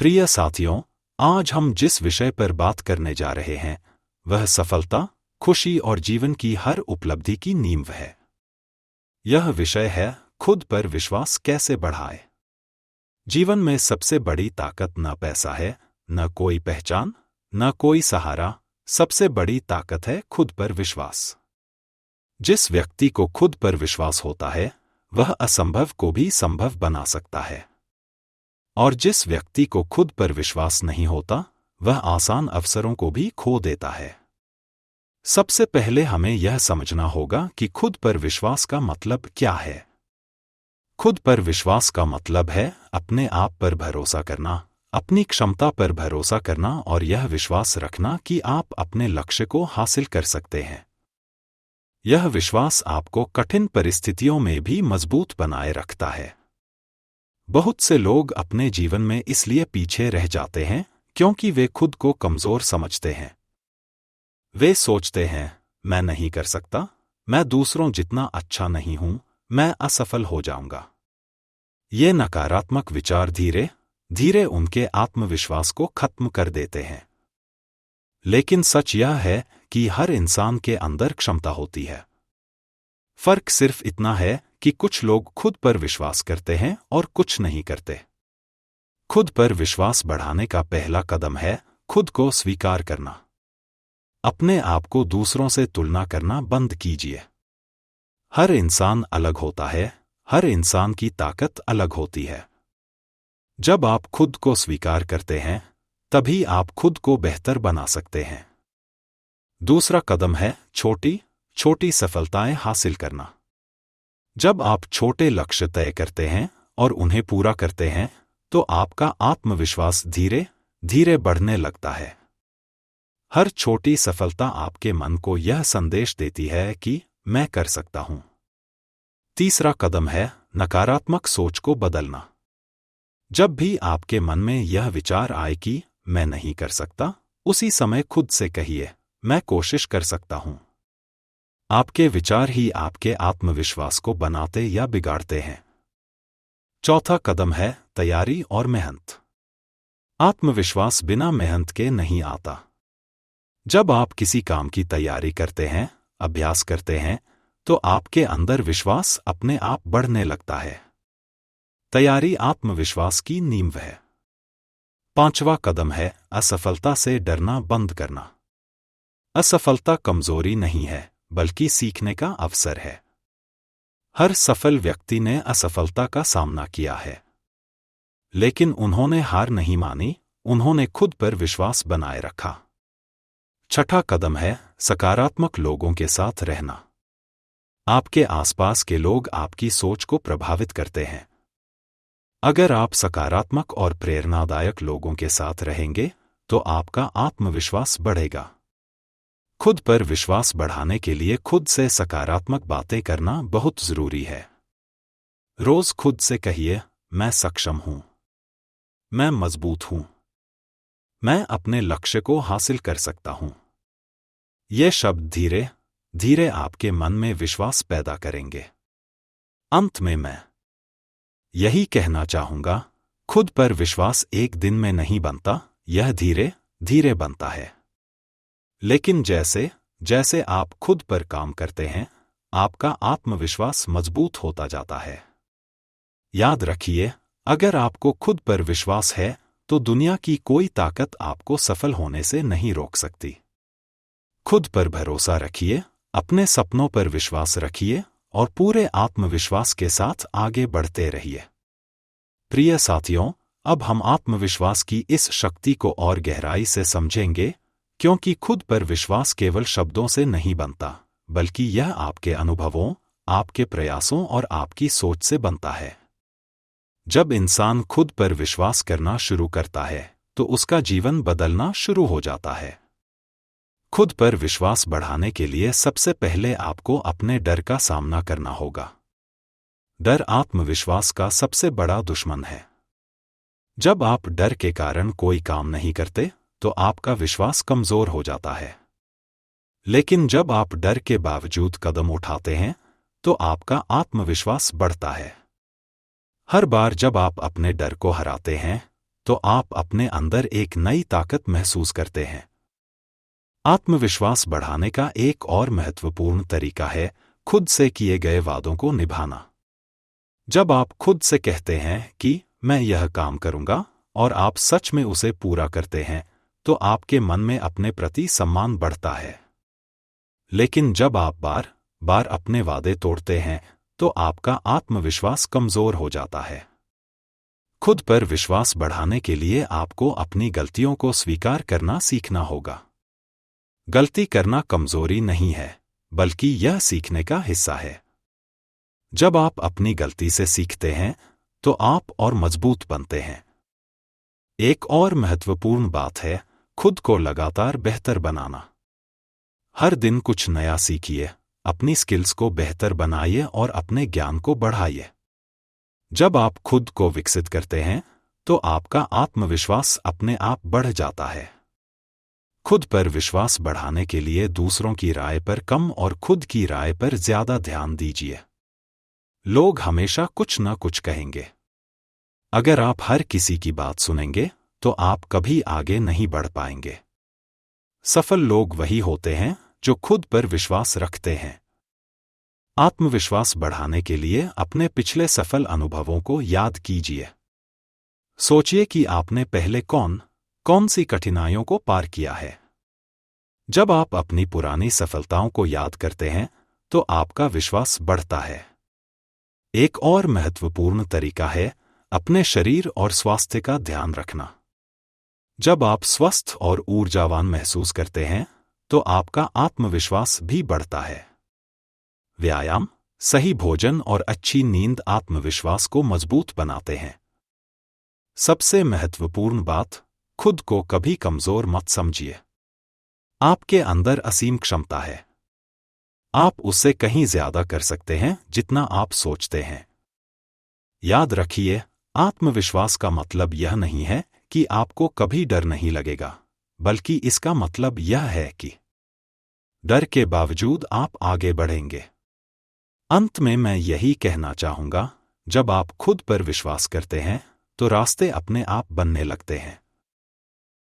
प्रिय साथियों, आज हम जिस विषय पर बात करने जा रहे हैं वह सफलता, खुशी और जीवन की हर उपलब्धि की नींव है। यह विषय है खुद पर विश्वास कैसे बढ़ाए। जीवन में सबसे बड़ी ताकत न पैसा है, न कोई पहचान, न कोई सहारा। सबसे बड़ी ताकत है खुद पर विश्वास। जिस व्यक्ति को खुद पर विश्वास होता है वह असंभव को भी संभव बना सकता है, और जिस व्यक्ति को खुद पर विश्वास नहीं होता वह आसान अवसरों को भी खो देता है। सबसे पहले हमें यह समझना होगा कि खुद पर विश्वास का मतलब क्या है। खुद पर विश्वास का मतलब है अपने आप पर भरोसा करना, अपनी क्षमता पर भरोसा करना और यह विश्वास रखना कि आप अपने लक्ष्य को हासिल कर सकते हैं। यह विश्वास आपको कठिन परिस्थितियों में भी मजबूत बनाए रखता है। बहुत से लोग अपने जीवन में इसलिए पीछे रह जाते हैं क्योंकि वे खुद को कमजोर समझते हैं। वे सोचते हैं, मैं नहीं कर सकता, मैं दूसरों जितना अच्छा नहीं हूं, मैं असफल हो जाऊंगा। ये नकारात्मक विचार धीरे धीरे उनके आत्मविश्वास को खत्म कर देते हैं। लेकिन सच यह है कि हर इंसान के अंदर क्षमता होती है। फर्क सिर्फ इतना है कि कुछ लोग खुद पर विश्वास करते हैं और कुछ नहीं करते। खुद पर विश्वास बढ़ाने का पहला कदम है खुद को स्वीकार करना। अपने आप को दूसरों से तुलना करना बंद कीजिए। हर इंसान अलग होता है, हर इंसान की ताकत अलग होती है। जब आप खुद को स्वीकार करते हैं तभी आप खुद को बेहतर बना सकते हैं। दूसरा कदम है छोटी छोटी सफलताएं हासिल करना। जब आप छोटे लक्ष्य तय करते हैं और उन्हें पूरा करते हैं तो आपका आत्मविश्वास धीरे धीरे बढ़ने लगता है। हर छोटी सफलता आपके मन को यह संदेश देती है कि मैं कर सकता हूं। तीसरा कदम है नकारात्मक सोच को बदलना। जब भी आपके मन में यह विचार आए कि मैं नहीं कर सकता, उसी समय खुद से कहिए, मैं कोशिश कर सकता हूं। आपके विचार ही आपके आत्मविश्वास को बनाते या बिगाड़ते हैं। चौथा कदम है तैयारी और मेहनत। आत्मविश्वास बिना मेहनत के नहीं आता। जब आप किसी काम की तैयारी करते हैं, अभ्यास करते हैं, तो आपके अंदर विश्वास अपने आप बढ़ने लगता है। तैयारी आत्मविश्वास की नींव है। पांचवा कदम है असफलता से डरना बंद करना। असफलता कमजोरी नहीं है बल्कि सीखने का अवसर है। हर सफल व्यक्ति ने असफलता का सामना किया है, लेकिन उन्होंने हार नहीं मानी, उन्होंने खुद पर विश्वास बनाए रखा। छठा कदम है सकारात्मक लोगों के साथ रहना। आपके आसपास के लोग आपकी सोच को प्रभावित करते हैं। अगर आप सकारात्मक और प्रेरणादायक लोगों के साथ रहेंगे तो आपका आत्मविश्वास बढ़ेगा। खुद पर विश्वास बढ़ाने के लिए खुद से सकारात्मक बातें करना बहुत जरूरी है। रोज खुद से कहिए, मैं सक्षम हूं, मैं मजबूत हूं, मैं अपने लक्ष्य को हासिल कर सकता हूं। ये शब्द धीरे धीरे आपके मन में विश्वास पैदा करेंगे। अंत में मैं यही कहना चाहूंगा, खुद पर विश्वास एक दिन में नहीं बनता, यह धीरे धीरे बनता है। लेकिन जैसे जैसे आप खुद पर काम करते हैं, आपका आत्मविश्वास मजबूत होता जाता है। याद रखिए, अगर आपको खुद पर विश्वास है तो दुनिया की कोई ताकत आपको सफल होने से नहीं रोक सकती। खुद पर भरोसा रखिए, अपने सपनों पर विश्वास रखिए और पूरे आत्मविश्वास के साथ आगे बढ़ते रहिए। प्रिय साथियों, अब हम आत्मविश्वास की इस शक्ति को और गहराई से समझेंगे, क्योंकि खुद पर विश्वास केवल शब्दों से नहीं बनता, बल्कि यह आपके अनुभवों, आपके प्रयासों और आपकी सोच से बनता है। जब इंसान खुद पर विश्वास करना शुरू करता है तो उसका जीवन बदलना शुरू हो जाता है। खुद पर विश्वास बढ़ाने के लिए सबसे पहले आपको अपने डर का सामना करना होगा। डर आत्मविश्वास का सबसे बड़ा दुश्मन है। जब आप डर के कारण कोई काम नहीं करते तो आपका विश्वास कमजोर हो जाता है। लेकिन जब आप डर के बावजूद कदम उठाते हैं तो आपका आत्मविश्वास बढ़ता है। हर बार जब आप अपने डर को हराते हैं तो आप अपने अंदर एक नई ताकत महसूस करते हैं। आत्मविश्वास बढ़ाने का एक और महत्वपूर्ण तरीका है खुद से किए गए वादों को निभाना। जब आप खुद से कहते हैं कि मैं यह काम करूंगा और आप सच में उसे पूरा करते हैं, तो आपके मन में अपने प्रति सम्मान बढ़ता है। लेकिन जब आप बार बार अपने वादे तोड़ते हैं, तो आपका आत्मविश्वास कमजोर हो जाता है। खुद पर विश्वास बढ़ाने के लिए आपको अपनी गलतियों को स्वीकार करना सीखना होगा। गलती करना कमजोरी नहीं है, बल्कि यह सीखने का हिस्सा है। जब आप अपनी गलती से सीखते हैं, तो आप और मजबूत बनते हैं। एक और महत्वपूर्ण बात है खुद को लगातार बेहतर बनाना। हर दिन कुछ नया सीखिए, अपनी स्किल्स को बेहतर बनाइए और अपने ज्ञान को बढ़ाइए। जब आप खुद को विकसित करते हैं, तो आपका आत्मविश्वास अपने आप बढ़ जाता है। खुद पर विश्वास बढ़ाने के लिए दूसरों की राय पर कम और खुद की राय पर ज्यादा ध्यान दीजिए। लोग हमेशा कुछ न कुछ कहेंगे। अगर आप हर किसी की बात सुनेंगे, तो आप कभी आगे नहीं बढ़ पाएंगे। सफल लोग वही होते हैं जो खुद पर विश्वास रखते हैं। आत्मविश्वास बढ़ाने के लिए अपने पिछले सफल अनुभवों को याद कीजिए। सोचिए कि आपने पहले कौन सी कठिनाइयों को पार किया है। जब आप अपनी पुरानी सफलताओं को याद करते हैं, तो आपका विश्वास बढ़ता है। एक और महत्वपूर्ण तरीका है अपने शरीर और स्वास्थ्य का ध्यान रखना। जब आप स्वस्थ और ऊर्जावान महसूस करते हैं, तो आपका आत्मविश्वास भी बढ़ता है। व्यायाम, सही भोजन और अच्छी नींद आत्मविश्वास को मजबूत बनाते हैं। सबसे महत्वपूर्ण बात, खुद को कभी कमजोर मत समझिए। आपके अंदर असीम क्षमता है। आप उससे कहीं ज्यादा कर सकते हैं जितना आप सोचते हैं। याद रखिए, आत्मविश्वास का मतलब यह नहीं है कि आपको कभी डर नहीं लगेगा, बल्कि इसका मतलब यह है कि डर के बावजूद आप आगे बढ़ेंगे। अंत में मैं यही कहना चाहूंगा, जब आप खुद पर विश्वास करते हैं, तो रास्ते अपने आप बनने लगते हैं।